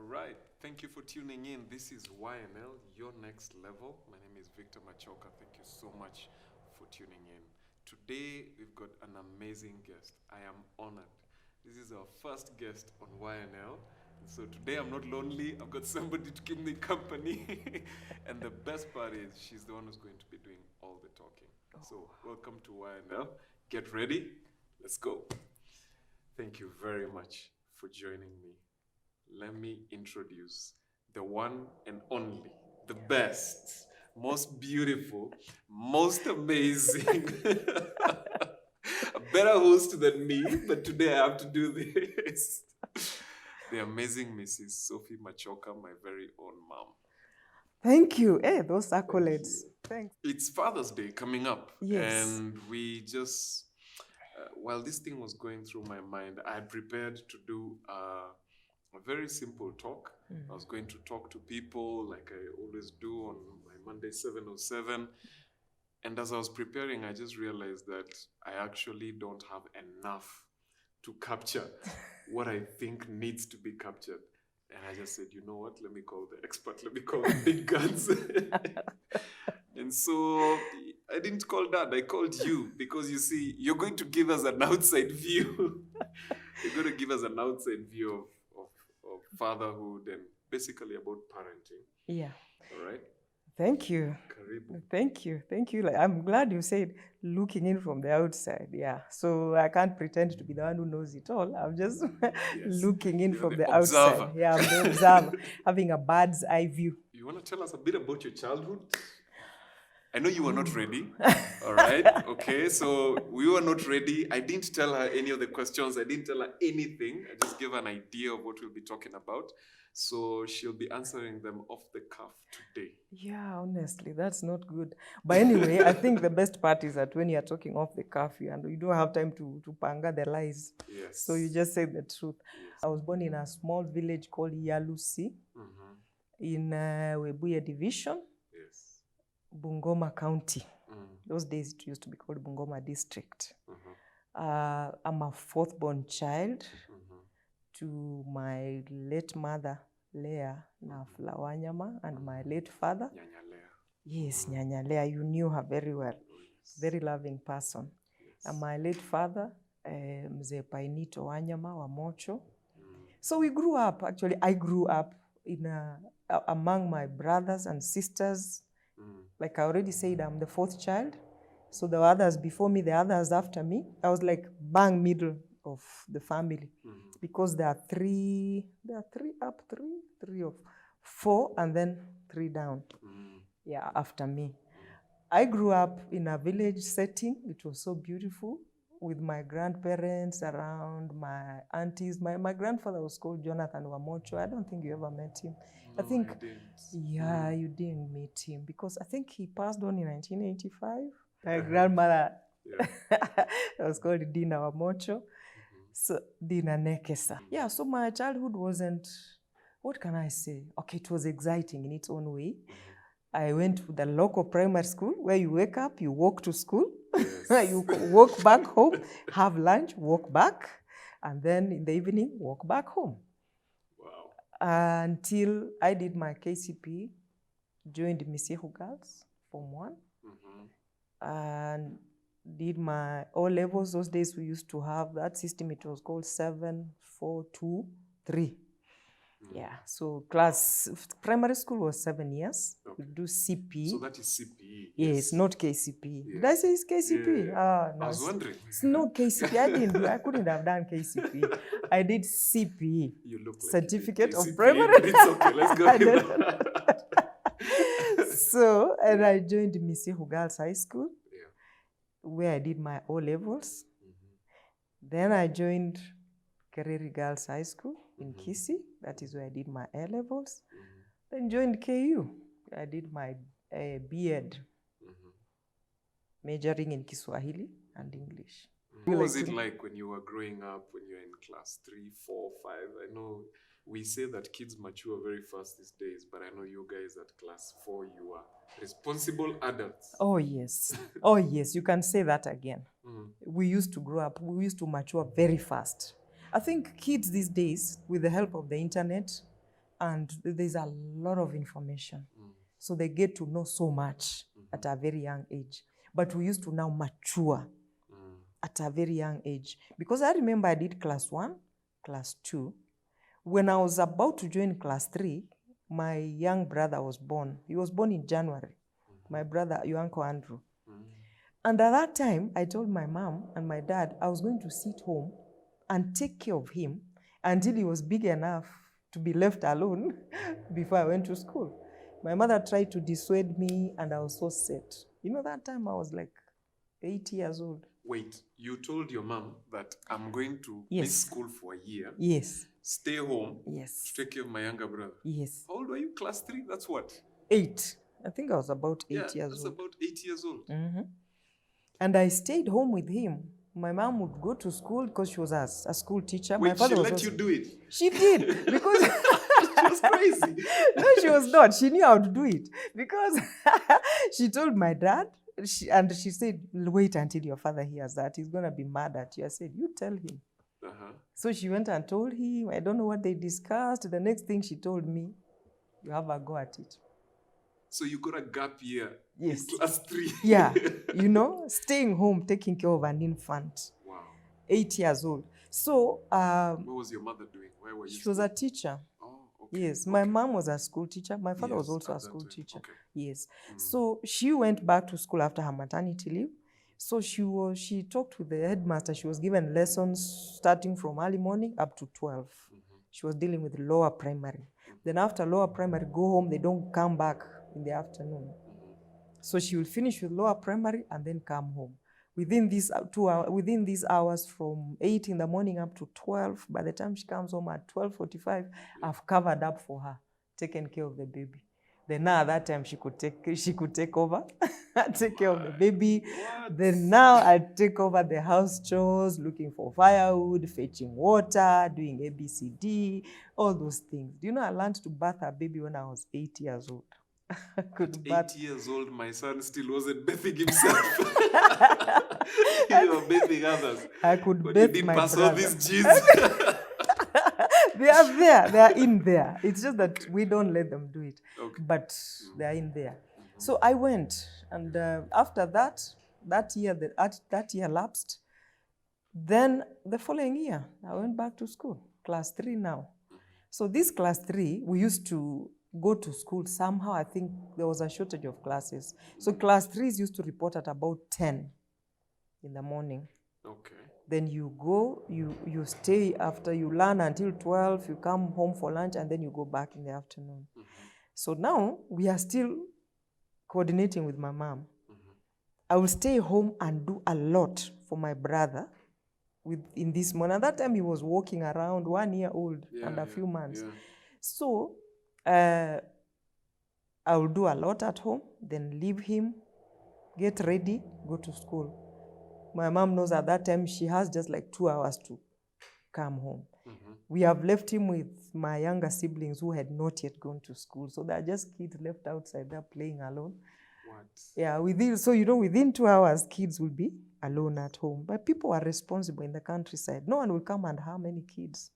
right. Thank you for tuning in. This is YNL, Your Next Level. My name is Victor Machoka. Thank you so much for tuning in. Today, we've got an amazing guest. I am honored. This is our first guest on YNL. And so today, I'm not lonely. I've got somebody to keep me company. And the best part is, she's the one who's going to be doing all the talking. So, welcome to YNL. Get ready. Let's go. Thank you very much for joining me. Let me introduce the one and only, the best, most beautiful, most amazing, a better host than me, but today I have to do this. The amazing Mrs. Sophie Machoka, my very own mom. Thank you. Hey, those accolades. Thanks. It's Father's Day coming up. Yes. And we just, while this thing was going through my mind, I had prepared to do a very simple talk. I was going to talk to people like I always do on my Monday 707. And as I was preparing, I just realized that I actually don't have enough to capture what I think needs to be captured. And I just said, you know what? Let me call the expert. Let me call the big guns. And so I didn't call Dad. I called you because you see, you're going to give us an outside view. You're going to give us an outside view of fatherhood and basically about parenting. Yeah. All right? Thank you. Karibu. Thank you. Thank you. Like, I'm glad you said looking in from the outside. Yeah. So I can't pretend to be the one who knows it all. I'm just looking in You're from the the outside. observer. Yeah, I'm the observer, having a bird's eye view. You want to tell us a bit about your childhood? I know you were not ready. All right. Okay. So we were not ready. I didn't tell her any of the questions. I didn't tell her anything. I just gave her an idea of what we'll be talking about. So she'll be answering them off the cuff today. Yeah, honestly, that's not good. But anyway, I think the best part is that when you're talking off the cuff, you don't have time to panga the lies. Yes. So you just say the truth. Yes. I was born in a small village called Yalusi in Webuye Division, Yes. Bungoma County. Those days it used to be called Bungoma District. I'm a fourth born child to my late mother, Leah Nafla Wanyama, and my late father. Nyanya Lea. Yes, Nyanya Leah, you knew her very well. Very loving person. Yes. And my late father, Mzee Painito Wanyama wa Mocho. So we grew up, actually, I grew up in among my brothers and sisters. Like I already said, I'm the fourth child. So the others before me, the others after me, I was like bang middle of the family. Because there are three of four, and then three down. Yeah, after me. I grew up in a village setting. It was so beautiful with my grandparents around, my aunties. My grandfather was called Jonathan Wamocho. I don't think you ever met him. No, I think, I didn't. yeah, you didn't meet him because I think he passed on in 1985. My grandmother was called Dina Wamocho. So Dina Nekesa. Yeah, so my childhood wasn't, what can I say? Okay, it was exciting in its own way. I went to the local primary school where you wake up, you walk to school, you walk back home, have lunch, walk back, and then in the evening, walk back home. Wow. Until I did my KCP, joined Misiehu Girls, Form 1, and did my O-levels. Those days we used to have that system. It was called 7, 4, 2, 3. Yeah, so primary school was 7 years. We do CP. So that is CPE. Yes, not KCP. Did I say it's KCP? Yeah. No, I was wondering. It's not KCP. I couldn't have done KCP. I did CPE. You look like Certificate of KCPE, Primary. but it's okay. Let's go with that. So, and I joined Misiehu Girls High School, where I did my O-levels. Then I joined Kereri Girls High School in Kisii. That is where I did my A-levels. Then joined KU. I did my B.Ed, majoring in Kiswahili and English. What was it like when you were growing up, when you were in class 3, 4, 5? I know we say that kids mature very fast these days, but I know you guys at class 4, you are responsible adults. Oh, yes. Oh, yes. You can say that again. We used to grow up. We used to mature very fast. I think kids these days, with the help of the internet, and there's a lot of information. So they get to know so much at a very young age. But we used to now mature at a very young age. Because I remember I did class 1, class 2. When I was about to join class 3, my young brother was born. He was born in January. My brother, your Uncle Andrew. And at that time, I told my mom and my dad I was going to sit home and take care of him until he was big enough to be left alone before I went to school. My mother tried to dissuade me, and I was so set. You know, that time I was like 8 years old. Wait, you told your mom that I'm going to Yes. miss school for a year, Yes. stay home Yes. to take care of my younger brother. Yes. How old were you? Class 3? That's what? 8. I think I was about 8 years that's old. about 8 years old. And I stayed home with him. My mom would go to school because she was a school teacher. Wait, my father she was let also... you do it? She did, because... She was crazy. No, she was not. She knew how to do it. Because she told my dad, and she said, wait until your father hears that. He's going to be mad at you. I said, you tell him. So she went and told him. I don't know what they discussed. The next thing she told me, you have a go at it. So you got a gap year Yes. in class 3. Yeah. You know, staying home, taking care of an infant. Wow. 8 years old. So... what was your mother doing? Where were you? She was a teacher. Oh, okay. Yes. My mom was a school teacher. My father was also at a that school time. teacher. Okay. Yes. So she went back to school after her maternity leave. So she talked with the headmaster. She was given lessons starting from early morning up to 12. She was dealing with lower primary. Then after lower primary, go home. They don't come back in the afternoon. So she will finish with lower primary and then come home. Within these 2 hours, within these hours from 8 in the morning up to 12, by the time she comes home at 12:45, I've covered up for her, taken care of the baby. Then now at that time she could take over, take care of the baby. What? Then now I take over the house chores, looking for firewood, fetching water, doing ABCD, all those things. Do you know I learned to bath a baby when I was 8 years old? I could At 8 years old, my son still wasn't bathing himself. You were bathing others. I could But bathe you didn't my pass brother. all these genes. They are there. They are in there. It's just that we don't let them do it. Okay. But they are in there. So I went, and after that year lapsed. Then the following year, I went back to school, class 3 now. So this class 3, we used to go to school somehow. I think there was a shortage of classes. So class 3s used to report at about 10 in the morning. Okay. Then you go, you stay after you learn until 12, you come home for lunch, and then you go back in the afternoon. So now we are still coordinating with my mom. I will stay home and do a lot for my brother in this morning. At that time, he was walking around, 1 year old and a few months. Yeah. So I will do a lot at home, then leave him, get ready, go to school. My mom knows at that time she has just like 2 hours to come home. We have left him with my younger siblings who had not yet gone to school. So they're just kids left outside there playing alone. What? Yeah, within 2 hours, kids will be alone at home. But people are responsible in the countryside. No one will come and harm any kids.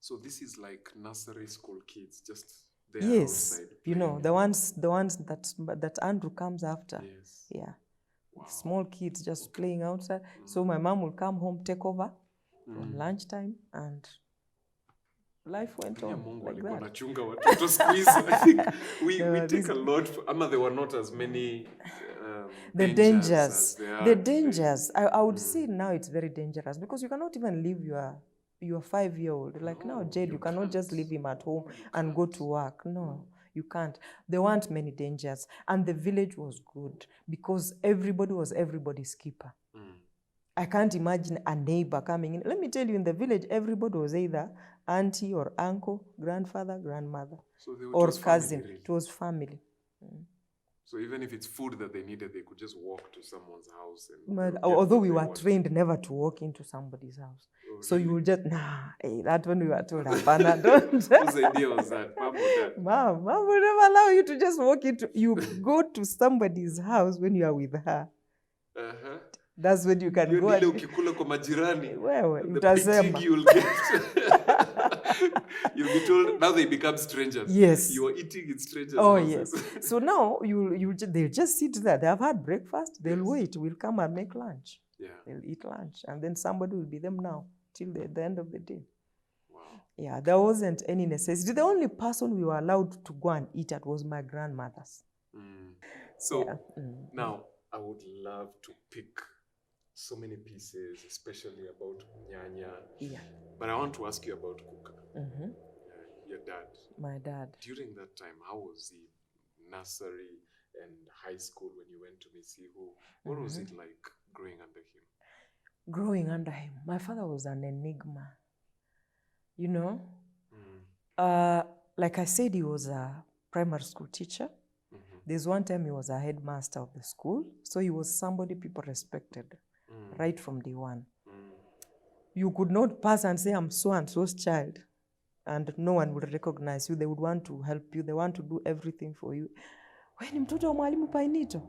So this is like nursery school kids, just there Yes, outside. you know, the ones that Andrew comes after. Yes. Yeah. Wow. Small kids just playing outside. So my mom will come home, take over from lunchtime, and life went on Mungu like alikuwa that. anachunga watoto siku hizi. I think we take a lot, ama there were not as many The dangers dangers. as there are The today. dangers. I would say now it's very dangerous because you cannot even leave your 5-year-old. Like No, now, Jade, you cannot can't. just leave him at home You and go can't. to work. No, you can't. There weren't many dangers. And the village was good because everybody was everybody's keeper. I can't imagine a neighbor coming in. Let me tell you, in the village, everybody was either auntie or uncle, grandfather, grandmother, So it or was cousin. family, really. It was family. So even if it's food that they needed, they could just walk to someone's house. And But get although what we they were wanted. trained never to walk into somebody's house. Oh, So you really? will just, that one we were told, Hapana, don't. Whose idea was that? Mom or dad? Mom will never allow you to just walk into, you go to somebody's house when you are with her. Uh-huh. That's when you can Hiyo go ni ile and, ukikula kwa majirani. wewe, The utasema. pitigi you'll get. You'll be told, now they become strangers. Yes. You are eating in strangers' Oh, houses. yes. So now they'll just sit there. They have had breakfast. They'll Yes. wait. We'll come and make lunch. Yeah. They'll eat lunch. And then somebody will be them now till the end of the day. Wow. Yeah, there wasn't any necessity. The only person we were allowed to go and eat at was my grandmother's. So Yeah. now I would love to pick so many pieces, especially about Nyanya. Yeah. But I want to ask you about Kuka. Your dad. My dad. During that time, how was he? Nursery and high school when you went to Misihu. What was it like growing under him? Growing under him, my father was an enigma. You know, like I said, he was a primary school teacher. There's one time he was a headmaster of the school. So he was somebody people respected right from day one. You could not pass and say, I'm so and so's child, and no one would recognize you. They would want to help you. They want to do everything for you. When mtoto wa mwalimu Painito,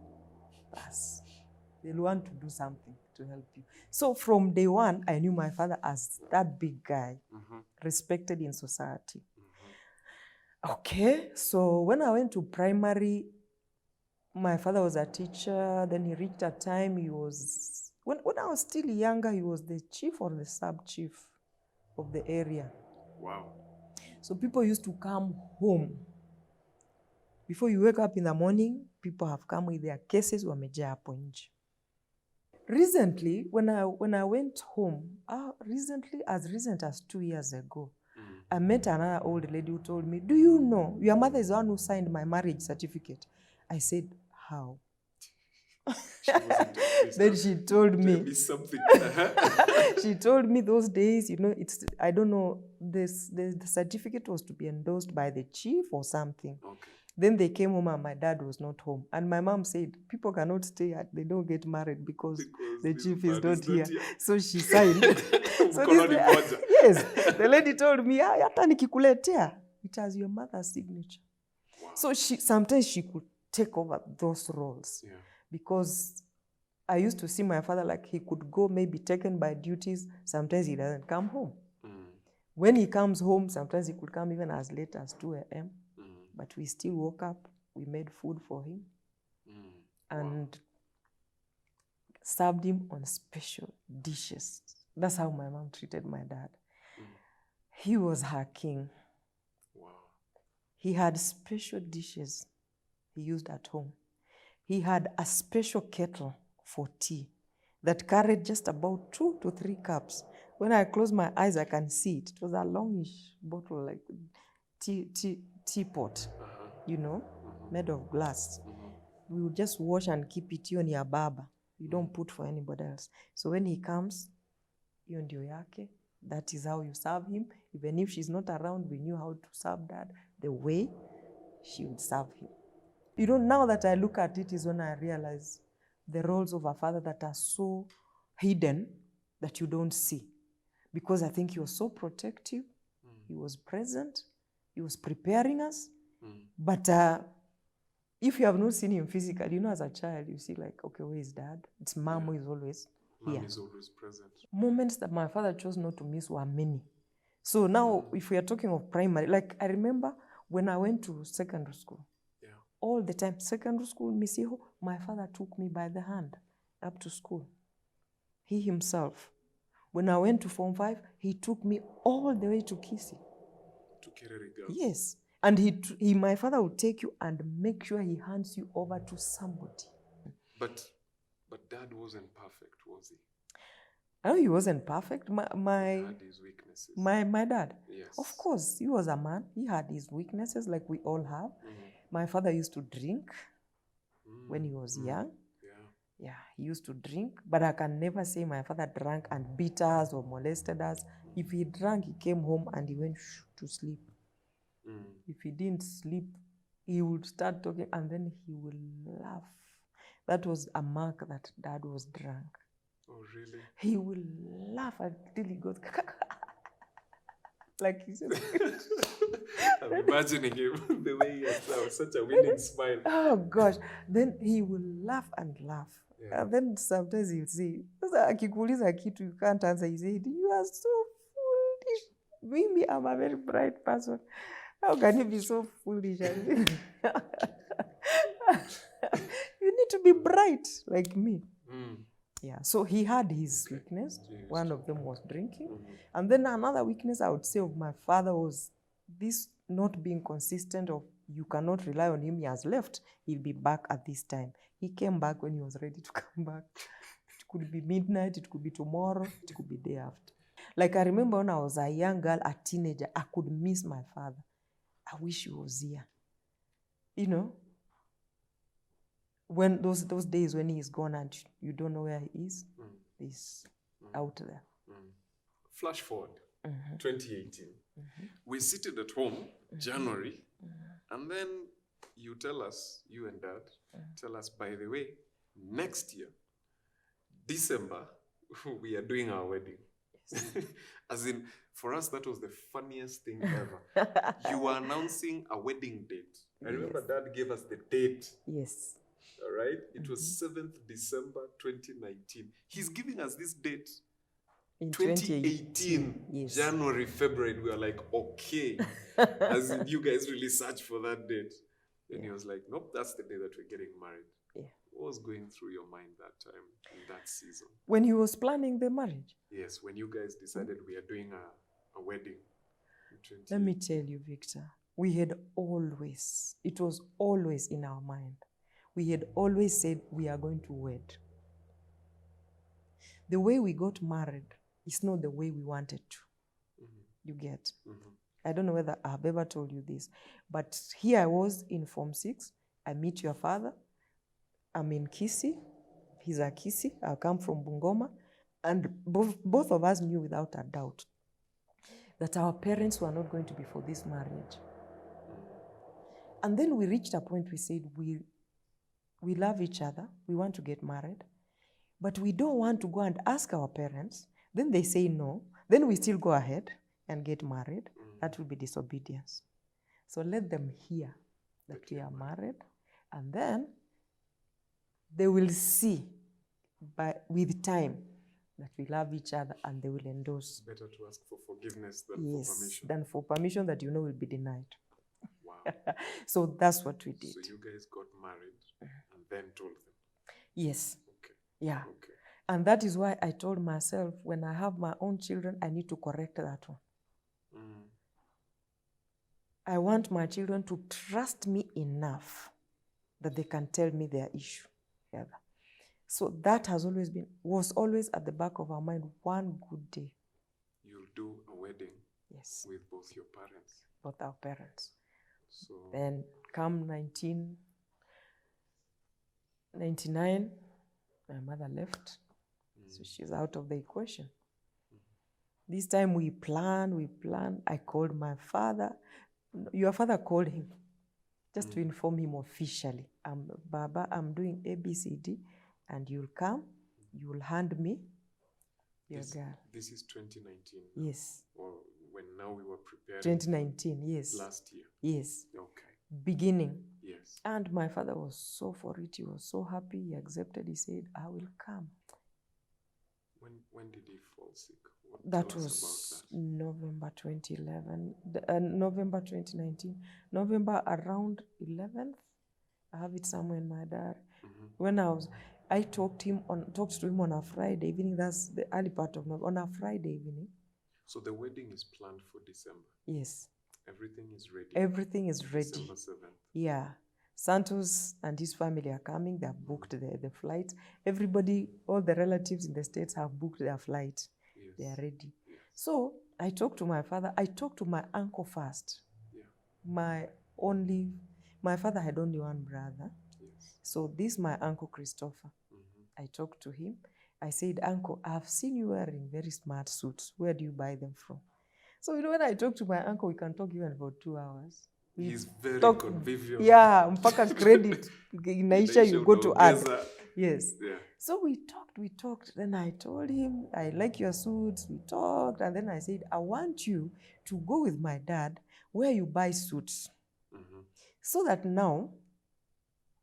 they'll want to do something to help you. So from day one, I knew my father as that big guy, respected in society. Okay, so when I went to primary, my father was a teacher. Then he reached a time he was, when I was still younger, he was the chief or the sub-chief of the area. Wow. So people used to come home. Before you wake up in the morning, people have come with their cases wamejaa hapo nje. Recently, when I went home, as recent as 2 years ago, I met another old lady who told me, do you know, your mother is the one who signed my marriage certificate? I said, how? Then she told me, Tell me something. she told me those days, you know, I don't know, the certificate was to be endorsed by the chief or something. Okay. Then they came home and my dad was not home. And my mom said, people cannot stay they don't get married because the chief is not here. So she signed. So yes, the lady told me, hata nikikuletea, it has your mother's signature. Wow. So sometimes she could take over those roles. Yeah. Because I used to see my father like he could go maybe taken by duties. Sometimes he doesn't come home. When he comes home, sometimes he could come even as late as 2 a.m. But we still woke up, we made food for him, and served him on special dishes. That's how my mom treated my dad. He was her king. Wow. He had special dishes he used at home. He had a special kettle for tea that carried just about 2 to 3 cups. When I close my eyes, I can see it. It was a longish bottle, like teapot, you know, made of glass. We would just wash and keep it on your baba. You don't put for anybody else. So when he comes, hiyo ndio yake. That is how you serve him. Even if she's not around, we knew how to serve dad the way she would serve him. You know, now that I look at it is when I realize the roles of a father that are so hidden that you don't see. Because I think he was so protective. He was present. He was preparing us. But if you have not seen him physically, you know, as a child, you see like, okay, where is dad? It's mom who is always here. Mom is always present. Moments that my father chose not to miss were many. So now, if we are talking of primary, like I remember when I went to secondary school, all the time, secondary school, Misiho, my father took me by the hand up to school. He himself. When I went to Form 5, he took me all the way to Kisi. To Kerere Girls. Yes. And my father would take you and make sure he hands you over to somebody. But dad wasn't perfect, was he? No, he wasn't perfect. He had his weaknesses. My dad? Yes. Of course, he was a man. He had his weaknesses like we all have. My father used to drink when he was young. Yeah, he used to drink. But I can never say my father drank and beat us or molested us. If he drank, he came home and he went to sleep. If he didn't sleep, he would start talking and then he would laugh. That was a mark that dad was drunk. Oh, really? He will laugh until he goes, like he said. I'm imagining him the way he has such a winning smile. Oh gosh. Then he will laugh and laugh. Yeah. And then sometimes he'll say, akikuuliza kitu you can't answer, he said, you are so foolish. Mimi, I'm a very bright person. How can you be so foolish? You need to be bright like me. Yeah, so he had his weakness. One of them was drinking. And then another weakness I would say of my father was this not being consistent of you cannot rely on him. He has left. He'll be back at this time. He came back when he was ready to come back. It could be midnight. It could be tomorrow. It could be day after. Like I remember when I was a young girl, a teenager, I could miss my father. I wish he was here. You know, when those days when he is gone and you don't know where he is, he's out there. Flash forward, 2018. We seated at home, January, and then you tell us, you and Dad, tell us, by the way, next year, December, we are doing our wedding. Yes. As in, for us, that was the funniest thing ever. You were announcing a wedding date. I remember Dad gave us the date. Yes. All right? It was 7th December 2019. He's giving us this date. In 2018, yes. January, February, we were like, okay. As in, you guys really search for that date. And he was like, nope, that's the day that we're getting married. Yeah. What was going through your mind that time, in that season? When he was planning the marriage? Yes, when you guys decided we are doing a wedding. Let me tell you, Victor, we had always, it was always in our mind. We had always said we are going to wed. The way we got married is not the way we wanted to. You get? I don't know whether I've ever told you this, but here I was in Form 6. I meet your father. I'm in Kisii. He's a Kisii. I come from Bungoma. And both of us knew without a doubt that our parents were not going to be for this marriage. And then we reached a point we said, we love each other. We want to get married. But we don't want to go and ask our parents. Then they say no. Then we still go ahead and get married. That will be disobedience. So let them hear that we are married. And then they will see with time that we love each other and they will endorse. Better to ask for forgiveness than for permission. Than for permission that you know will be denied. Wow. So that's what we did. So you guys got married and then told them? Yes. Okay. Yeah. Okay. And that is why I told myself, when I have my own children, I need to correct that one. I want my children to trust me enough that they can tell me their issue together. So that was always at the back of our mind. One good day, you'll do a wedding. Yes. With both your parents. Both our parents. So then come 1999, my mother left. So she's out of the equation. This time we planned. I called my father. Your father called him just to inform him officially. Baba, I'm doing ABCD and you'll come, you'll hand me your girl. This is 2019? Yes. Or when now we were preparing? 2019, yes. Last year? Yes. Okay. Beginning. Yes. And my father was so for it. He was so happy. He accepted. He said, I will come. When did he fall sick? That was November 2011, November 2019, November around 11th. I have it somewhere in my diary. When I talked to him on a Friday evening. That's the early part of November, on a Friday evening. So the wedding is planned for December? Yes. Everything is ready? Everything is ready. December 7th? Yeah. Santos and his family are coming. They have booked the flight. Everybody, all the relatives in the States have booked their flight. Yes. They are ready. Yes. So I talked to my father. I talked to my uncle first. Yeah. My father had only one brother. Yes. So this is my uncle Christopher. I talked to him. I said, Uncle, I've seen you wearing very smart suits. Where do you buy them from? So when I talk to my uncle, we can talk even for 2 hours. He's very convivial. Yeah, mpaka credit. Inaisha, you go to add. Yes. Yeah. So we talked. Then I told him, I like your suits. We talked. And then I said, I want you to go with my dad where you buy suits. So that now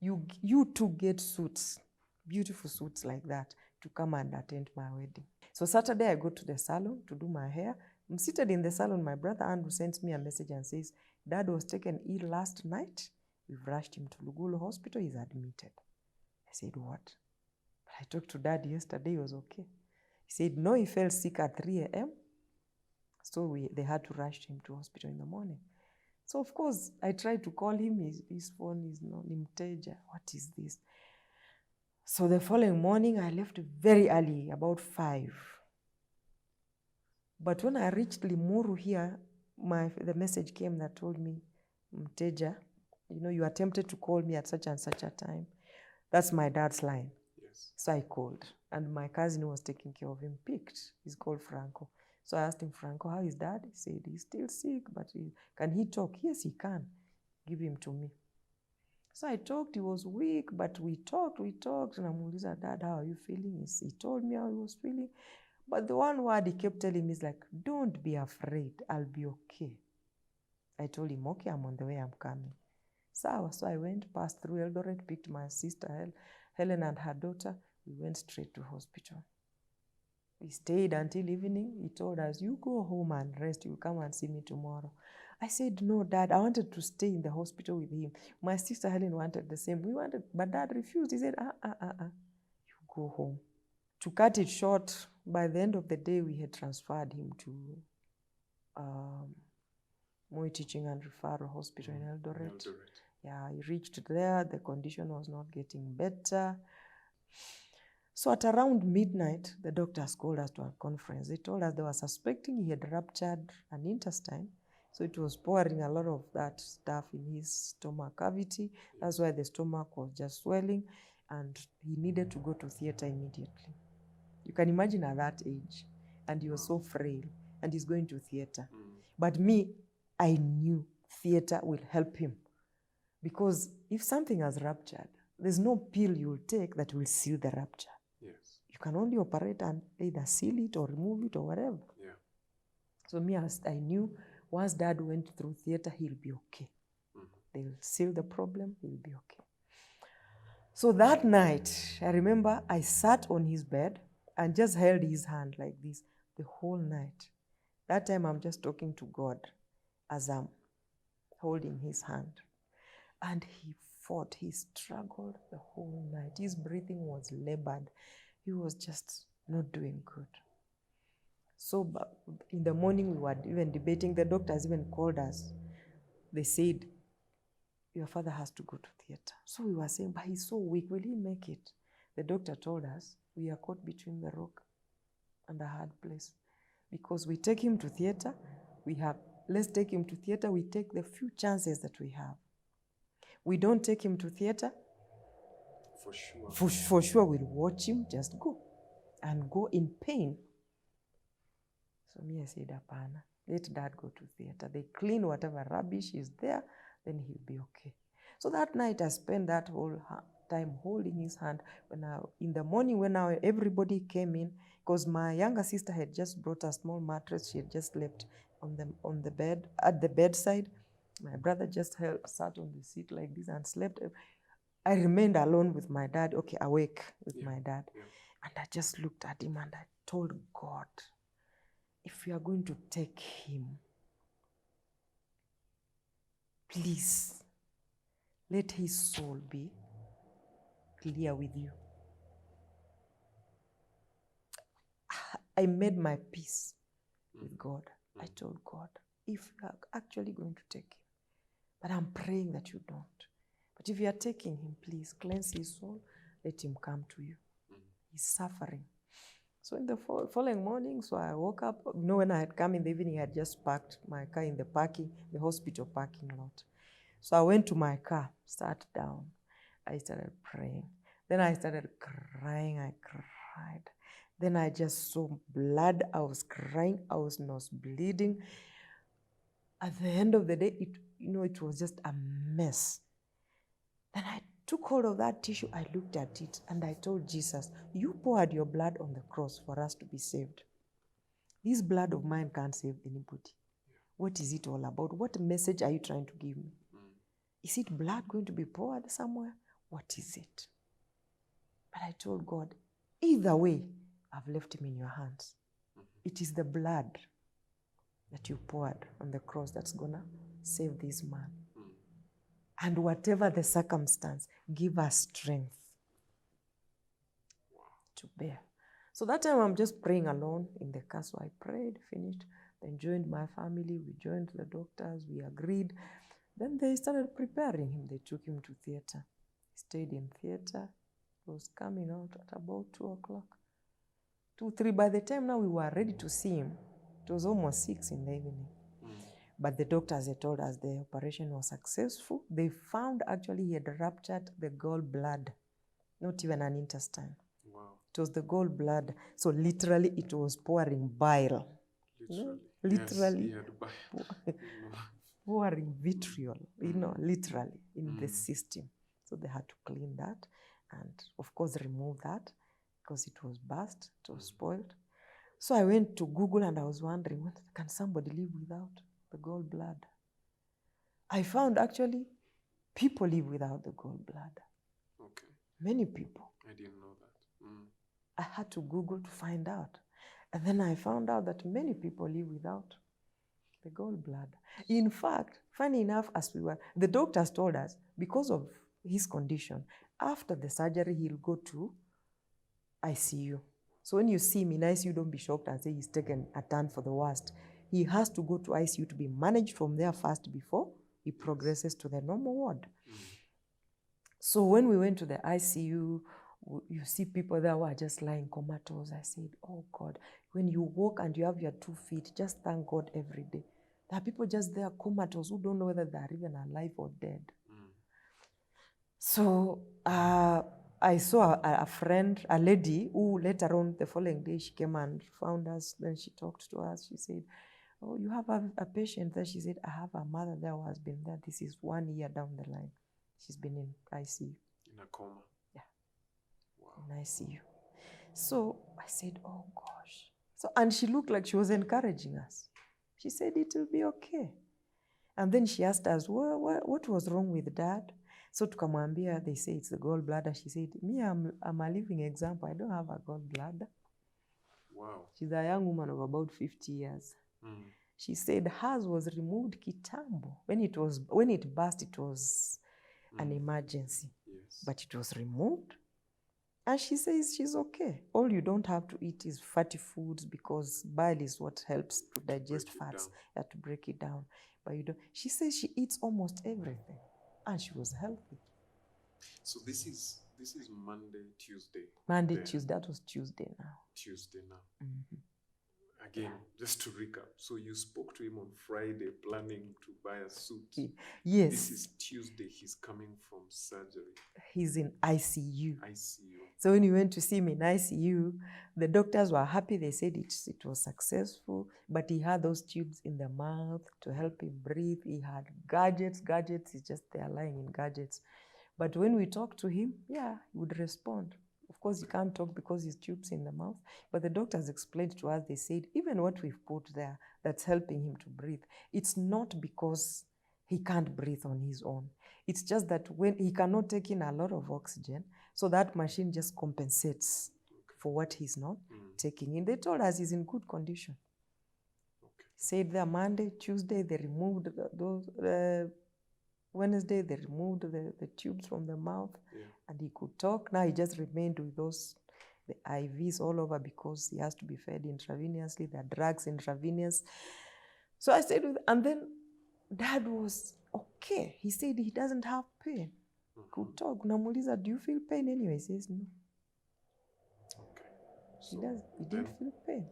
you two get suits, beautiful suits like that, to come and attend my wedding. So Saturday I go to the salon to do my hair. I'm seated in the salon. My brother Andrew sends me a message and says, Dad was taken ill last night. We've rushed him to Lugulu Hospital. He's admitted. I said, what? But I talked to Dad yesterday. He was okay. He said, no, he felt sick at 3 a.m. So they had to rush him to hospital in the morning. So, of course, I tried to call him. His phone is not Nimteja. What is this? So the following morning, I left very early, about 5. But when I reached Limuru here, the message came that told me, Mteja, you attempted to call me at such and such a time. That's my dad's line. Yes. So I called, and my cousin who was taking care of him picked. He's called Franco. So I asked him, Franco, how is dad? He said, he's still sick, but can he talk? Yes, he can. Give him to me. So I talked. He was weak, but we talked. And I'm like, Dad, how are you feeling? He told me how he was feeling. But the one word he kept telling me is like, don't be afraid. I'll be okay. I told him, okay, I'm on the way. I'm coming. So I went, passed through Eldoret, picked my sister Helen and her daughter. We went straight to hospital. We stayed until evening. He told us, you go home and rest. You'll come and see me tomorrow. I said, no, Dad, I wanted to stay in the hospital with him. My sister Helen wanted the same. But Dad refused. He said, you go home. To cut it short, by the end of the day, we had transferred him to Moi Teaching and Referral Hospital in Eldoret. Yeah, he reached there. The condition was not getting better. So at around midnight, the doctors called us to a conference. They told us they were suspecting he had ruptured an intestine. So it was pouring a lot of that stuff in his stomach cavity. That's why the stomach was just swelling, and he needed to go to theater immediately. You can imagine at that age, and he was so frail, and he's going to theater. But me, I knew theater will help him, because if something has ruptured, there's no pill you'll take that will seal the rupture. Yes. You can only operate and either seal it or remove it or whatever. Yeah. So me, I knew once Dad went through theater, he'll be okay. They'll seal the problem, he'll be okay. So that night, I remember I sat on his bed and just held his hand like this the whole night. That time I'm just talking to God as I'm holding his hand. And he fought, he struggled the whole night. His breathing was labored. He was just not doing good. So in the morning, we were even debating. The doctors even called us. They said, your father has to go to theater. So we were saying, but he's so weak. Will he make it? The doctor told us, we are caught between the rock and a hard place. Because we take him to theater, let's take him to theater, we take the few chances that we have. We don't take him to theater, For sure. For sure we'll watch him just go and go in pain. So me, I said, Apana, let Dad go to theater. They clean whatever rubbish is there, then he'll be okay. So that night I spent that whole time holding his hand. In the morning when everybody came in, because my younger sister had just brought a small mattress. She had just slept on the bed, at the bedside. My brother just sat on the seat like this and slept. I remained alone with my dad, awake with my dad. Yeah. And I just looked at him and I told God, if you are going to take him, please let his soul be clear with you. I made my peace with God. I told God, if you are actually going to take him, but I'm praying that you don't. But if you are taking him, please cleanse his soul, let him come to you. He's suffering. So in the following morning, so I woke up. When I had come in the evening, I had just parked my car in the hospital parking lot. So I went to my car, sat down. I started praying. Then I started crying. I cried. Then I just saw blood. I was crying. I was nose bleeding. At the end of the day, it was just a mess. Then I took hold of that tissue. I looked at it and I told Jesus, you poured your blood on the cross for us to be saved. This blood of mine can't save anybody. What is it all about? What message are you trying to give me? Is it blood going to be poured somewhere? What is it? But I told God, either way, I've left him in your hands. It is the blood that you poured on the cross that's gonna save this man. And whatever the circumstance, give us strength to bear. So that time I'm just praying alone in the car. So I prayed, finished, then joined my family. We joined the doctors, we agreed. Then they started preparing him. They took him to theater. He stayed in theater. He was coming out at about 2 o'clock. 2, 3. By the time now we were ready to see him, it was almost 6 in the evening. But the doctors, they told us the operation was successful. They found actually he had ruptured the gallbladder, not even an intestine. Wow. It was the gallbladder. So literally it was pouring bile. Literally. Yes, he had bile. Pouring vitriol, literally in the system. So they had to clean that and of course remove that because it was burst, it was spoiled. So I went to Google and I was wondering, can somebody live without the gallbladder? I found actually people live without the gallbladder. Okay. Many people. I didn't know that. I had to Google to find out. And then I found out that many people live without the gallbladder. In fact, funny enough, the doctors told us, because of his condition, after the surgery, he'll go to ICU. So when you see him in ICU, don't be shocked and say he's taken a turn for the worst. He has to go to ICU to be managed from there first before he progresses to the normal ward. So when we went to the ICU, you see people there who are just lying comatose. I said, oh God, when you walk and you have your 2 feet, just thank God every day. There are people just there comatose who don't know whether they are even alive or dead. So I saw a friend, a lady, who later on the following day she came and found us. Then she talked to us. She said, oh, you have a patient there. She said, I have a mother there who has been there. This is 1 year down the line. She's been in ICU. In a coma? Yeah. Wow. In ICU. So I said, oh gosh. So, and she looked like she was encouraging us. She said, it will be okay. And then she asked us, what was wrong with Dad? So tukamwambia, they say it's the gallbladder. She said, me, I'm a living example. I don't have a gallbladder. Wow. She's a young woman of about 50 years. She said hers was removed kitambo. When it burst, it was an emergency. Yes. But it was removed. And she says she's okay. All you don't have to eat is fatty foods because bile is what helps to digest fats. You have to break it down. But you don't. She says she eats almost everything. And she was healthy. So this is Monday, Tuesday. Monday, Tuesday. That was Tuesday now. Tuesday now. Again, just to recap. So you spoke to him on Friday, planning to buy a suit. Yes. This is Tuesday. He's coming from surgery. He's in ICU. ICU. So when we went to see him in ICU, the doctors were happy. They said it was successful, but he had those tubes in the mouth to help him breathe. He had gadgets. He's just there lying in gadgets. But when we talked to him, yeah, he would respond. Of course, he can't talk because his tube's in the mouth. But the doctors explained to us, they said, even what we've put there that's helping him to breathe, it's not because he can't breathe on his own. It's just that when he cannot take in a lot of oxygen, so that machine just compensates for what he's not taking in. They told us he's in good condition. Said there Monday, Tuesday, they removed those... Wednesday, they removed the tubes from the mouth and he could talk. Now he just remained with the IVs all over because he has to be fed intravenously, the drugs intravenous. So I stayed with, and then Dad was okay. He said he doesn't have pain. Could talk. Namuliza, do you feel pain anyway? He says no. Okay. So he didn't feel pain.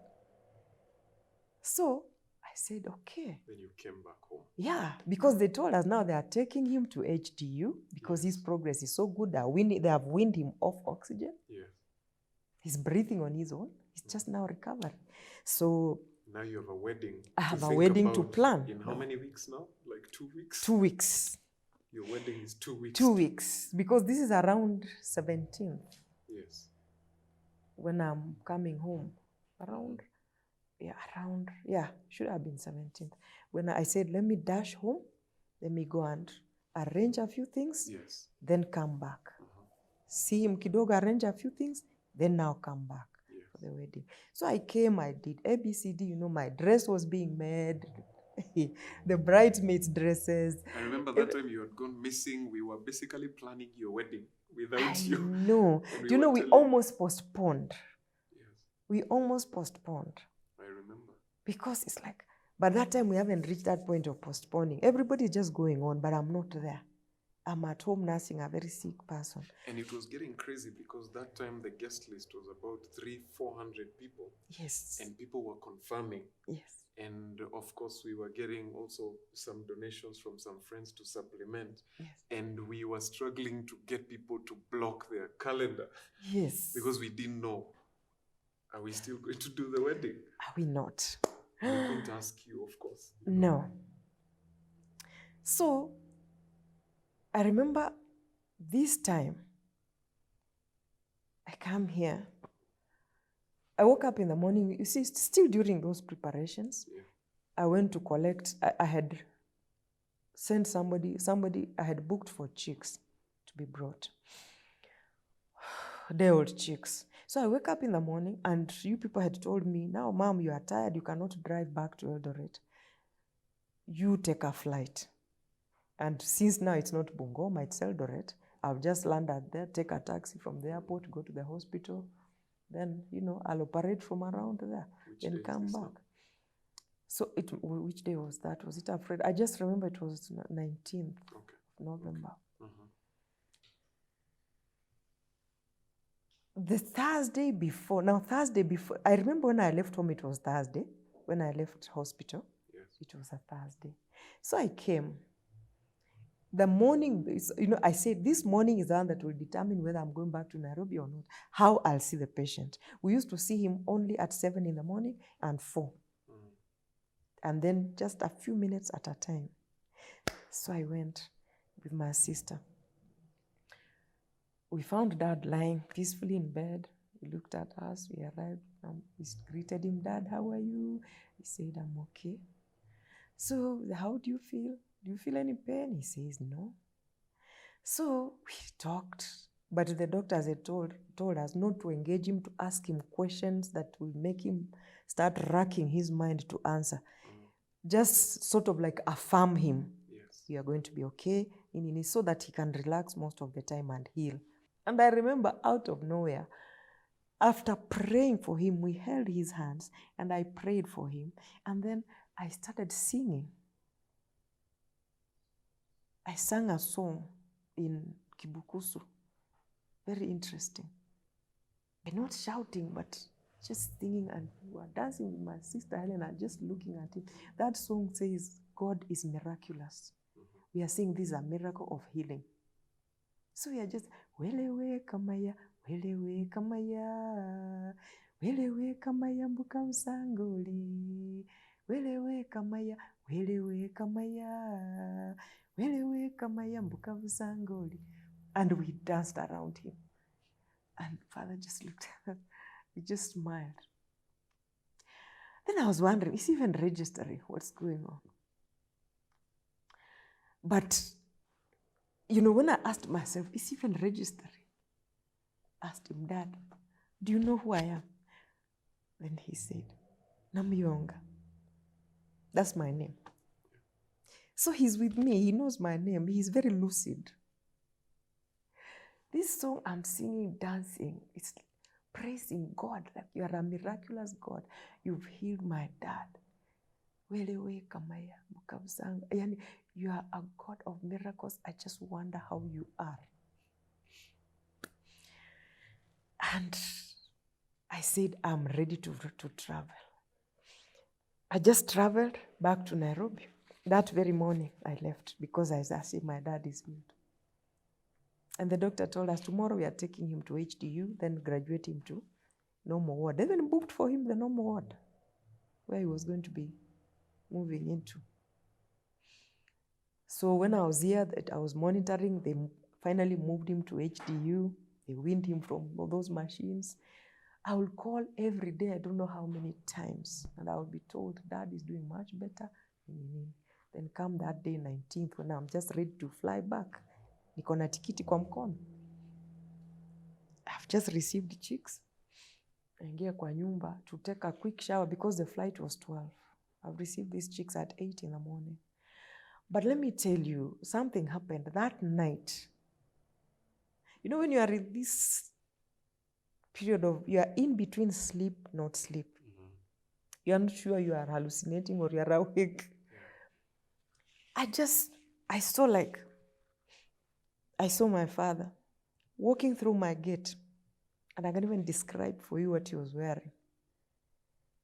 So I said, okay. Then you came back home. Yeah, because they told us now they are taking him to HDU because his progress is so good. They have weaned him off oxygen. Yes. He's breathing on his own. He's just now recovering. So now you have a wedding. I have a wedding to plan. In how many weeks now? Like 2 weeks? 2 weeks. Your wedding is 2 weeks. 2 weeks. Because this is around 17th. Yes. When I'm coming home. Should have been 17th. When I said, let me dash home, let me go and arrange a few things, then come back. See him kidogo, arrange a few things, then now come back. Yes. for the wedding. So I came, I did ABCD, you know, my dress was being made, the bridesmaids' dresses. I remember that time you had gone missing. We were basically planning your wedding without I you. know. And Do you were know, we telling- almost postponed. Yes, We almost postponed. I remember. Because it's like, by that time we haven't reached that point of postponing. Everybody's just going on, but I'm not there. I'm at home nursing a very sick person. And it was getting crazy because that time the guest list was about 300-400 people. Yes. And people were confirming. Yes. And of course, we were getting also some donations from some friends to supplement. Yes. And we were struggling to get people to block their calendar. Yes. Because we didn't know, are we still going to do the wedding? Are we not? We couldn't ask you, of course. No. So, I remember this time, I come here. I woke up in the morning, you see, still during those preparations, Yeah. I went to collect, I had sent somebody, I had booked for chicks to be brought. Day old chicks. So I wake up in the morning and you people had told me, now, Mom, you are tired, you cannot drive back to Eldoret. You take a flight. And since now it's not Bungoma, it's Eldoret, I'll just land at there, take a taxi from the airport, go to the hospital. Then, you know, I'll operate from around there, then come back. So which day was that? Was it a Friday? I just remember it was 19th of November. Okay. The Thursday before, I remember when I left home, it was Thursday. When I left hospital, Yes. It was a Thursday. So I came. The morning, you know, I said this morning is the one that will determine whether I'm going back to Nairobi or not, how I'll see the patient. We used to see him only at 7 in the morning and 4. And then just a few minutes at a time. So I went with my sister. We found Dad lying peacefully in bed. He looked at us, we arrived, we greeted him, Dad, how are you? He said, I'm okay. So how do you feel? Do you feel any pain? He says, no. So we talked, but the doctors had told us not to engage him, to ask him questions that will make him start racking his mind to answer. Just sort of like affirm him. Yes. You are going to be okay, so that he can relax most of the time and heal. And I remember out of nowhere, after praying for him, we held his hands and I prayed for him. And then I started singing. I sang a song in Kibukusu. Very interesting. And not shouting, but just singing, and we were dancing with my sister Helena, just looking at him. That song says, God is miraculous. We are saying this is a miracle of healing. So we are just, welewe kamaya, welewe kamaya, welewe kamaya mbuka msangoli, welewe kamaya, welewe kamaya, welewe kamaya mbuka msangoli. And we danced around him. And Father just looked at us. He just smiled. Then I was wondering, is he even registering what's going on? But, you know, when I asked myself, is he even registering? I asked him, Dad, do you know who I am? Then he said, Namyonga. That's my name. So he's with me. He knows my name. He's very lucid. This song I'm singing, dancing, it's praising God, like you are a miraculous God. You've healed my dad. Welewe kamaya mukabusanga. Yani, you are a God of miracles. I just wonder how you are. And I said, I'm ready to travel. I just traveled back to Nairobi. That very morning I left because I said my dad is healed. And the doctor told us tomorrow we are taking him to HDU, then graduate him to normal ward. They even booked for him the normal ward where he was going to be moving into. So when I was here, that I was monitoring, they finally moved him to HDU. They weaned him from all those machines. I will call every day, I don't know how many times, and I will be told, Dad is doing much better. Then come that day, 19th, when I'm just ready to fly back. Niko na tikiti kwa mkono. I've just received chicks. Naingia kwa nyumba to take a quick shower because the flight was 12. I've received these chicks at 8 in the morning. But let me tell you, something happened that night. You know, when you are in this period of, you are in between sleep, not sleep. You are not sure you are hallucinating or you are awake. I saw my father walking through my gate, and I can't even describe for you what he was wearing.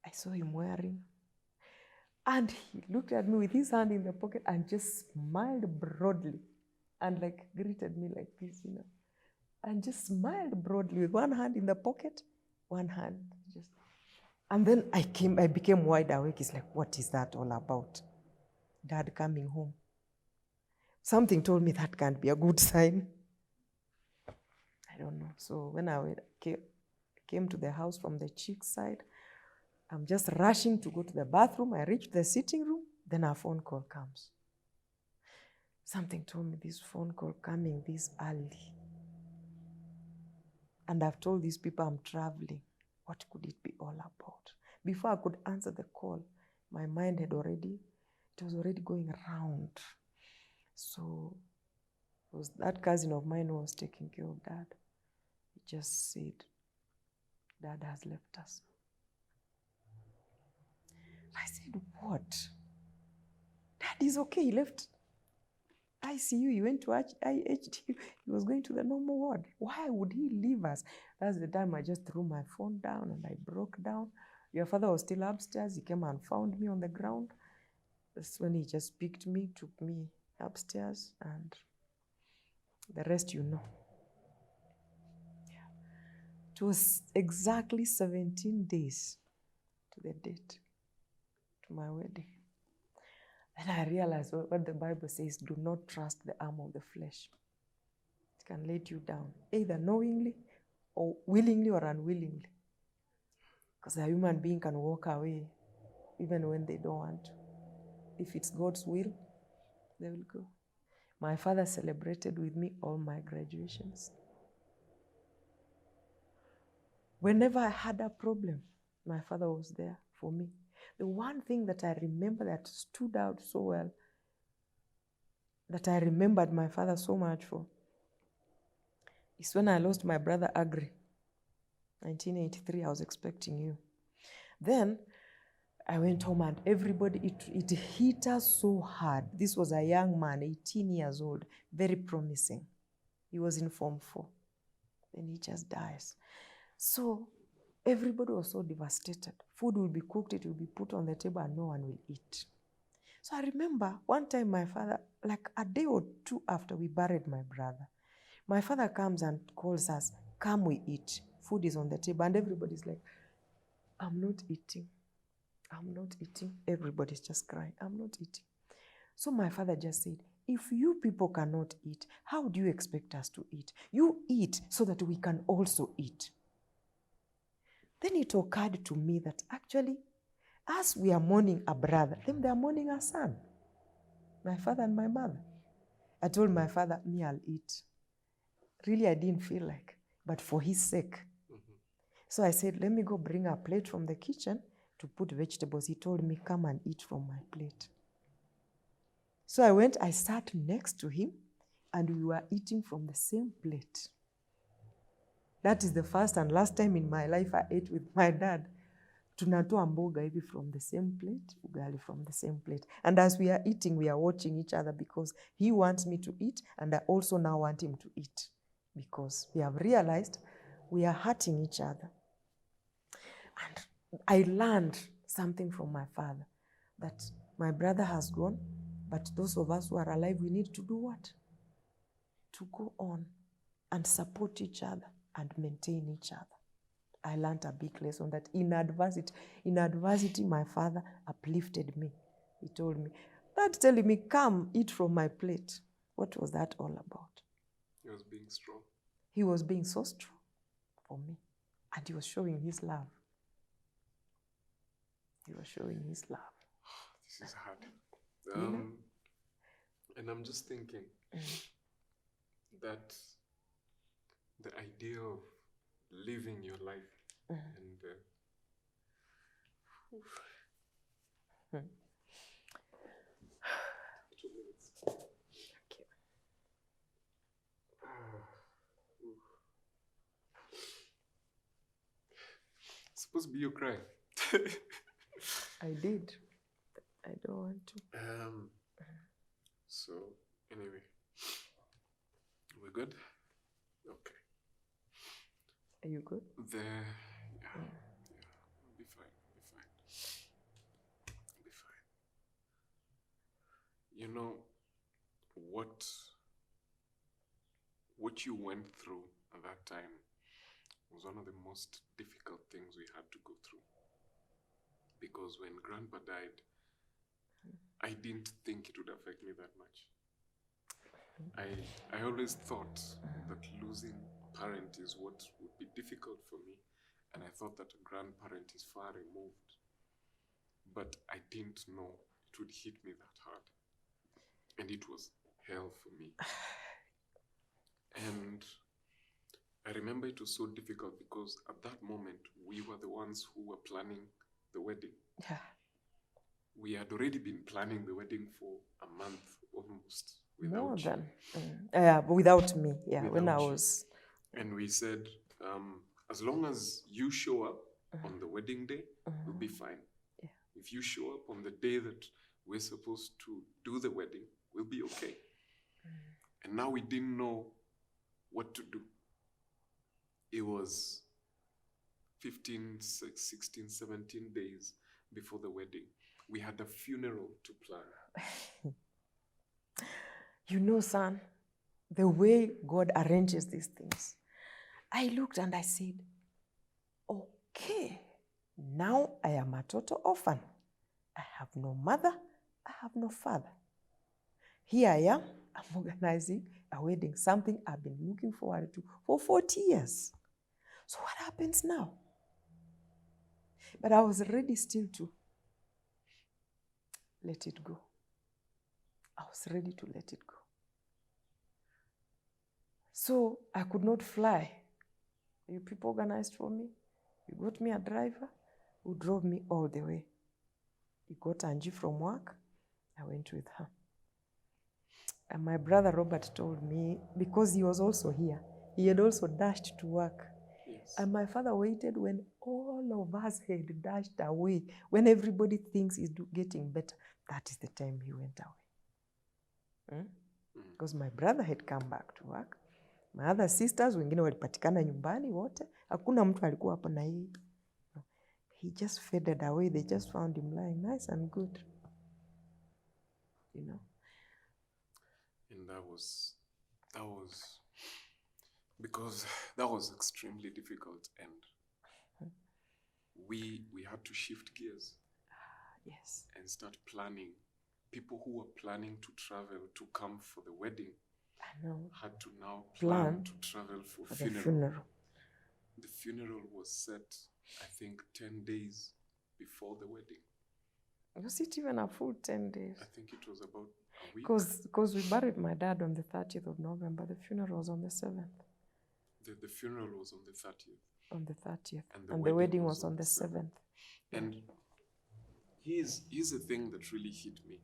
I saw him wearing, and he looked at me with his hand in the pocket and just smiled broadly and like greeted me like this, you know, and just smiled broadly with one hand in the pocket, one hand just. And then I became wide awake. It's like, what is that all about? Dad coming home. Something told me that can't be a good sign. I don't know. So when I came to the house from the chick side, I'm just rushing to go to the bathroom. I reached the sitting room. Then a phone call comes. Something told me this phone call coming this early. And I've told these people I'm traveling. What could it be all about? Before I could answer the call, my mind it was already going around. So it was that cousin of mine who was taking care of Dad. He just said, Dad has left us. I said, what? Dad is okay. He left ICU. He went to IHT. He was going to the normal ward. Why would he leave us? That's the time I just threw my phone down and I broke down. Your father was still upstairs. He came and found me on the ground. That's when he just picked me, took me upstairs, and the rest you know. Yeah. It was exactly 17 days to the date, to my wedding. Then I realized what the Bible says, do not trust the arm of the flesh. It can let you down, either knowingly or willingly or unwillingly. Because a human being can walk away even when they don't want to. If it's God's will, they will go. My father celebrated with me all my graduations. Whenever I had a problem, my father was there for me. The one thing that I remember that stood out so well, that I remembered my father so much for, is when I lost my brother Agri. 1983, I was expecting you. Then I went home and everybody, it hit us so hard. This was a young man, 18 years old, very promising. He was in Form 4. Then he just dies. So everybody was so devastated. Food will be cooked, it will be put on the table, and no one will eat. So I remember one time my father, like a day or two after we buried my brother, my father comes and calls us, come we eat. Food is on the table, and everybody's like, I'm not eating. I'm not eating. Everybody's just crying, I'm not eating. So my father just said, if you people cannot eat, how do you expect us to eat? You eat so that we can also eat. Then it occurred to me that actually, as we are mourning a brother, then they are mourning a son. My father and my mother. I told my father, me, I'll eat. Really, I didn't feel like, but for his sake. So I said, let me go bring a plate from the kitchen to put vegetables. He told me, come and eat from my plate. So I went, I sat next to him, and we were eating from the same plate. That is the first and last time in my life I ate with my dad. Tunatoa mboga hivi from the same plate, ugali from the same plate. And as we are eating, we are watching each other because he wants me to eat, and I also now want him to eat because we have realized we are hurting each other. And I learned something from my father, that my brother has gone, but those of us who are alive, we need to do what? To go on and support each other and maintain each other. I learned a big lesson that in adversity, my father uplifted me. He told me, Dad telling me, come eat from my plate. What was that all about? He was being strong. He was being so strong for me. And he was showing his love. He was showing his love. This is hard. And I'm just thinking that the idea of living your life And 2 minutes. Okay. It's supposed to be your cry. I did. I don't want to. So anyway, we're good. Okay. Are you good? Yeah, we'll be fine. We'll be fine. You know what you went through at that time was one of the most difficult things we had to go through. Because when Grandpa died, I didn't think it would affect me that much. I always thought that losing a parent is what would be difficult for me, and I thought that a grandparent is far removed. But I didn't know it would hit me that hard. And it was hell for me. And I remember it was so difficult because at that moment, we were the ones who were planning the wedding. Yeah. We had already been planning the wedding for a month almost. More Without you. than. Yeah, but without me. Yeah, when I Without you. was. And we said, as long as you show up on the wedding day, we'll be fine. Yeah. If you show up on the day that we're supposed to do the wedding, we'll be okay. And now we didn't know what to do. It was 15, 16, 17 days before the wedding. We had a funeral to plan. You know, son, the way God arranges these things, I looked and I said, okay, now I am a total orphan. I have no mother, I have no father. Here I am, I'm organizing a wedding, something I've been looking forward to for 40 years. So what happens now? But I was ready still to let it go. I was ready to let it go. So I could not fly. You people organized for me. You got me a driver who drove me all the way. You got Angie from work. I went with her. And my brother Robert told me, because he was also here, he had also dashed to work. Yes. And my father waited when all of us had dashed away. When everybody thinks he's getting better, that is the time he went away. Because my brother had come back to work. My other sisters, wengine walipatikana nyumbani wote. Hakuna mtu alikuwa hapo na yeye. He just faded away. They just found him lying nice and good. You know? And that was because that was extremely difficult, and we had to shift gears. Yes. And start planning. People who were planning to travel to come for the wedding had to now plan to travel for the funeral. The funeral was set, I think, 10 days before the wedding. Was it even a full 10 days? I think it was about a week. Because we buried my dad on the 30th of November. The funeral was on the 7th. The funeral was on the 30th. On the 30th. And the wedding was on the 7th. And here's the thing that really hit me.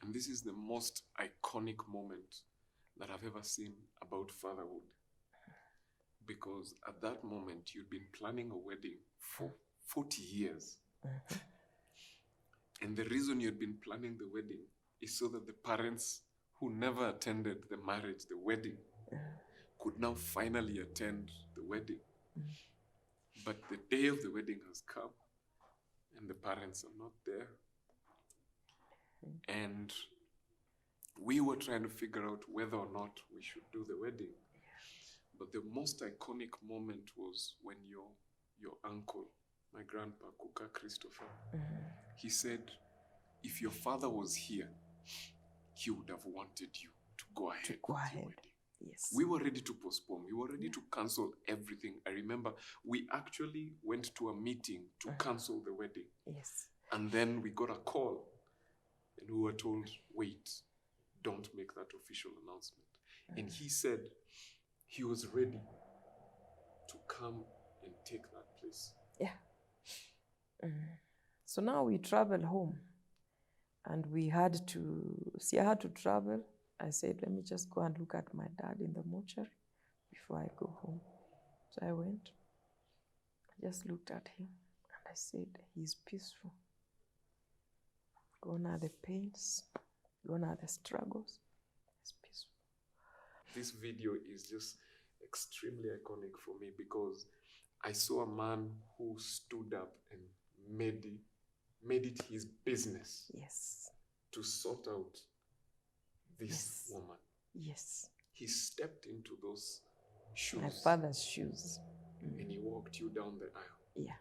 And this is the most iconic moment that I've ever seen about fatherhood. Because at that moment, you'd been planning a wedding for 40 years. And the reason you'd been planning the wedding is so that the parents who never attended the marriage, the wedding, could now finally attend the wedding. But the day of the wedding has come, and the parents are not there. And we were trying to figure out whether or not we should do the wedding. But the most iconic moment was when your uncle, my grandpa, Kuka Christopher, he said, if your father was here, he would have wanted you to go ahead with the wedding. Yes. We were ready to postpone. We were ready to cancel everything. I remember we actually went to a meeting to cancel the wedding. Yes. And then we got a call and we were told, wait, don't make that official announcement. And he said he was ready to come and take that place. Yeah. So now we travel home, and we had to, see, I had to travel. I said, let me just go and look at my dad in the mortuary before I go home. So I went, I just looked at him, and I said, he's peaceful. Gone are the pains, gone are the struggles. He's peaceful. This video is just extremely iconic for me because I saw a man who stood up and made it his business Yes. to sort out this Yes. woman. Yes. He stepped into those shoes. My father's shoes. And he walked you down the aisle. Yeah.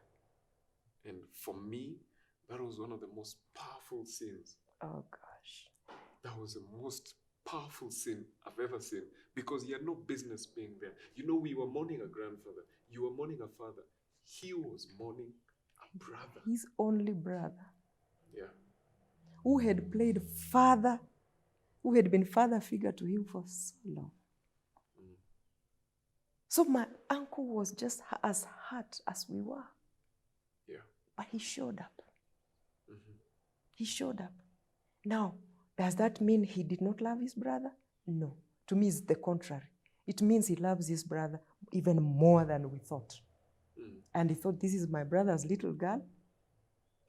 And for me, that was one of the most powerful scenes. Oh gosh. That was the most powerful scene I've ever seen because he had no business being there. You know, we were mourning a grandfather. You were mourning a father. He was mourning a brother. His only brother. Yeah. Who had played father, who had been father figure to him for so long. So my uncle was just as hurt as we were. Yeah. But he showed up. Mm-hmm. He showed up. Now, does that mean he did not love his brother? No. To me, it's the contrary. It means he loves his brother even more than we thought. And he thought, this is my brother's little girl.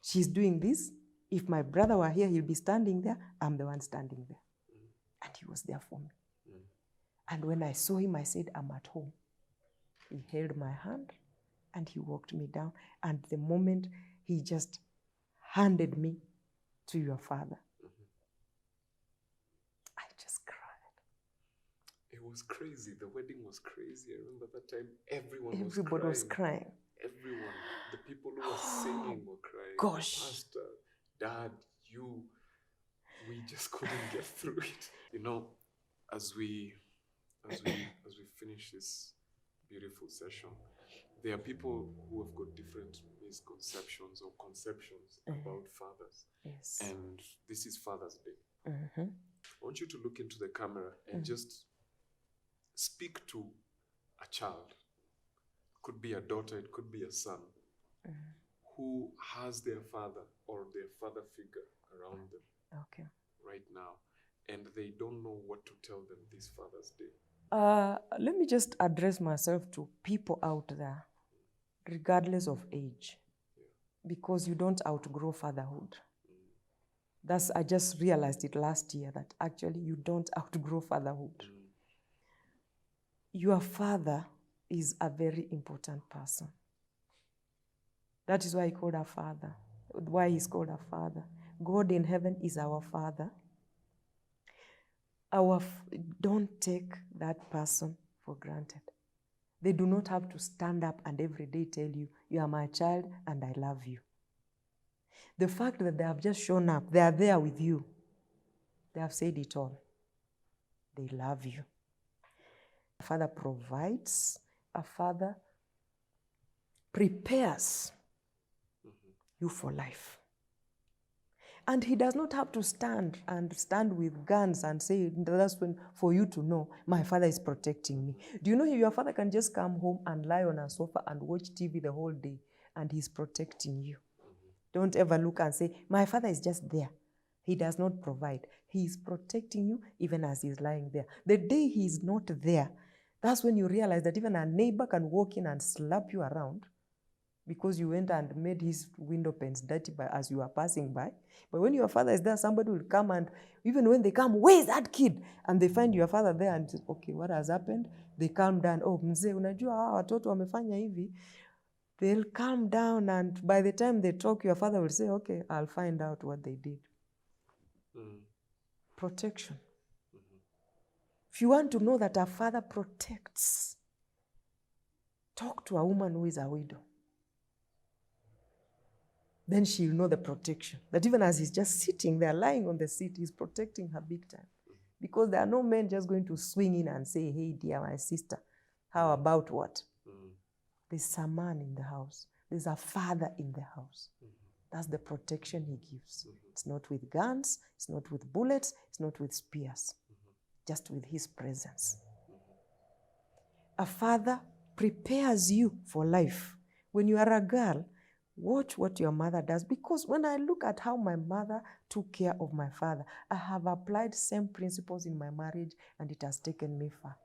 She's doing this. If my brother were here, he'll be standing there. I'm the one standing there. And he was there for me. And when I saw him, I said, I'm at home. He held my hand and he walked me down. And the moment he just handed me to your father, I just cried. It was crazy. The wedding was crazy. I remember that time Everybody was crying. Everyone. The people who were singing were crying. Gosh. Pastor, Dad, you. We just couldn't get through it. You know, as we finish this beautiful session, there are people who have got different misconceptions or conceptions about fathers. Yes. And this is Father's Day. Mm-hmm. I want you to look into the camera and just speak to a child. It could be a daughter, it could be a son, who has their father or their father figure around them right now, and they don't know what to tell them this Father's Day. Let me just address myself to people out there, regardless of age, because you don't outgrow fatherhood. I just realized it last year that actually you don't outgrow fatherhood. Your father is a very important person. That is why he called our father. Why he's called our father. God in heaven is our father. Don't take that person for granted. They do not have to stand up and every day tell you, you are my child and I love you. The fact that they have just shown up, they are there with you. They have said it all. They love you. A father provides. A father prepares you for life. And he does not have to stand with guns and say, that's when, for you to know, my father is protecting me. Do you know your father can just come home and lie on a sofa and watch TV the whole day and he's protecting you? Don't ever look and say, my father is just there. He does not provide. He is protecting you even as he's lying there. The day he is not there, that's when you realize that even a neighbor can walk in and slap you around because you went and made his window panes dirty as you are passing by. But when your father is there, somebody will come, and even when they come, where is that kid? And they find your father there and say, okay, what has happened? They calm down. Oh, mzee, unajua hawa watoto wamefanya hivi. They'll calm down, and by the time they talk, your father will say, okay, I'll find out what they did. Protection. If you want to know that a father protects, talk to a woman who is a widow. Then she'll know the protection. That even as he's just sitting there, lying on the seat, he's protecting her big time. Because there are no men just going to swing in and say, hey, dear, my sister, how about what? There's a man in the house. There's a father in the house. That's the protection he gives. It's not with guns. It's not with bullets. It's not with spears. Just with his presence. A father prepares you for life. When you are a girl, watch what your mother does. Because when I look at how my mother took care of my father, I have applied same principles in my marriage, and it has taken me far.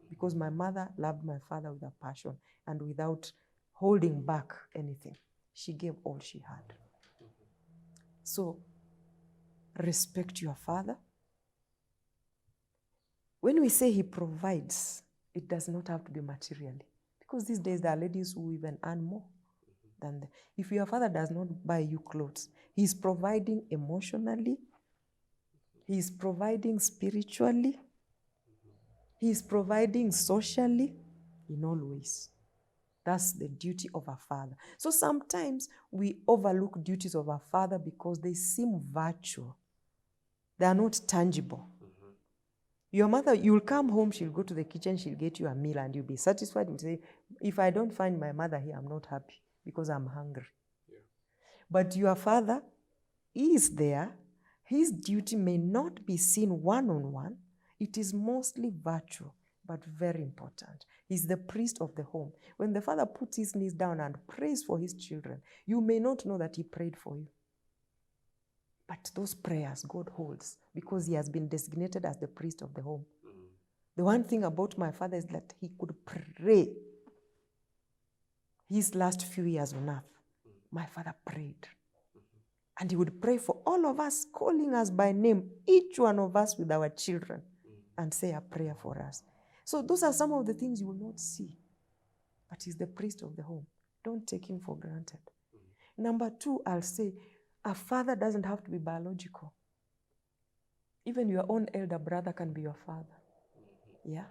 Because my mother loved my father with a passion and without holding back anything. She gave all she had. So, respect your father. When we say he provides, it does not have to be materially. Because these days there are ladies who even earn more than them. If your father does not buy you clothes, he's providing emotionally, he's providing spiritually, he's providing socially, in all ways. That's the duty of a father. So sometimes we overlook duties of a father because they seem virtual. They are not tangible. Your mother, you'll come home, she'll go to the kitchen, she'll get you a meal, and you'll be satisfied. You'll say, if I don't find my mother here, I'm not happy because I'm hungry. Yeah. But your father is there. His duty may not be seen one-on-one. It is mostly virtual, but very important. He's the priest of the home. When the father puts his knees down and prays for his children, you may not know that he prayed for you. But those prayers God holds because he has been designated as the priest of the home. The one thing about my father is that he could pray. His last few years on earth, my father prayed. And he would pray for all of us, calling us by name, each one of us with our children, and say a prayer for us. So those are some of the things you will not see. But he's the priest of the home. Don't take him for granted. Number two, I'll say, a father doesn't have to be biological. Even your own elder brother can be your father. Yeah?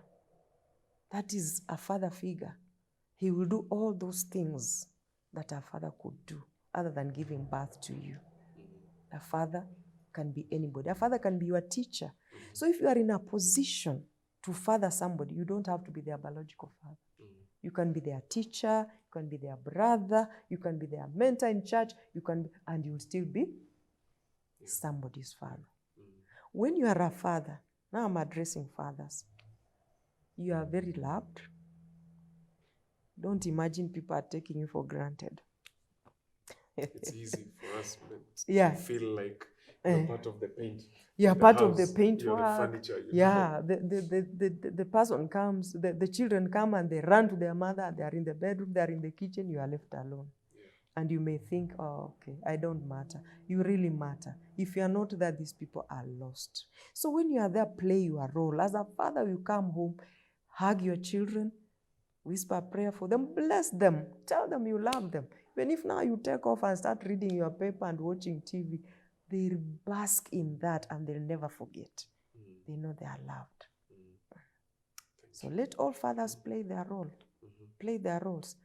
That is a father figure. He will do all those things that a father could do other than giving birth to you. A father can be anybody. A father can be your teacher. So if you are in a position to father somebody, you don't have to be their biological father. You can be their teacher, you can be their brother, you can be their mentor in church, and you'll still be somebody's father. When you are a father, now I'm addressing fathers, you are very loved. Don't imagine people are taking you for granted. It's easy for us Yeah. to feel like you're part of the paint. You're part of the paintwork. You're the furniture. Yeah, the person comes, the children come and they run to their mother. They are in the bedroom, they are in the kitchen. You are left alone. Yeah. And you may think, oh, okay, I don't matter. You really matter. If you are not there, these people are lost. So when you are there, play your role. As a father, you come home, hug your children, whisper a prayer for them, bless them, tell them you love them. Even if now you take off and start reading your paper and watching TV, they'll bask in that and they'll never forget. They know they are loved. So let all fathers play their role. Play their roles.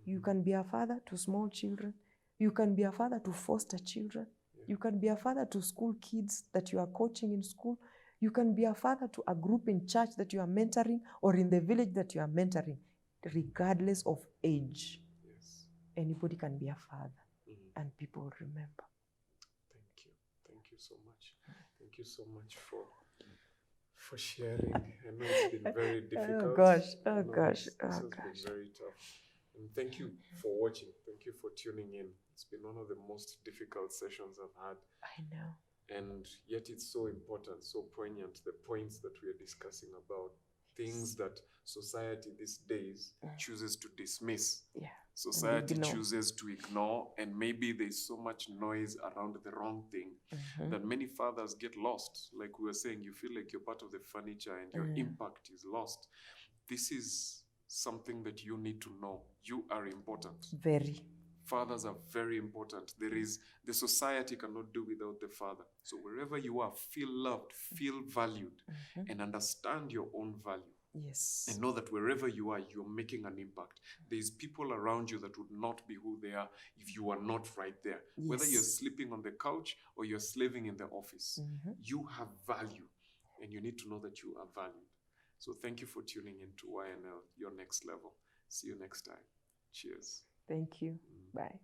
You can be a father to small children. You can be a father to foster children. You can be a father to school kids that you are coaching in school. You can be a father to a group in church that you are mentoring or in the village that you are mentoring, regardless of age. Yes. Anybody can be a father, and people will remember. Thank you. Thank you so much. Thank you so much for sharing. I know it's been very difficult. Oh gosh. This has been very tough. And thank you for watching. Thank you for tuning in. It's been one of the most difficult sessions I've had. I know. And yet it's so important, so poignant, the points that we are discussing about, things that society these days chooses to dismiss. Yeah. Society chooses to ignore, and maybe there's so much noise around the wrong thing that many fathers get lost. Like we were saying, you feel like you're part of the furniture and your impact is lost. This is something that you need to know. You are important. Very. Fathers are very important. The society cannot do without the father. So wherever you are, feel loved, feel valued, and understand your own value. Yes. And know that wherever you are, you're making an impact. There's people around you that would not be who they are if you are not right there. Yes. Whether you're sleeping on the couch or you're slaving in the office, you have value, and you need to know that you are valued. So thank you for tuning in to YNL, Your Next Level. See you next time. Cheers. Thank you. Bye.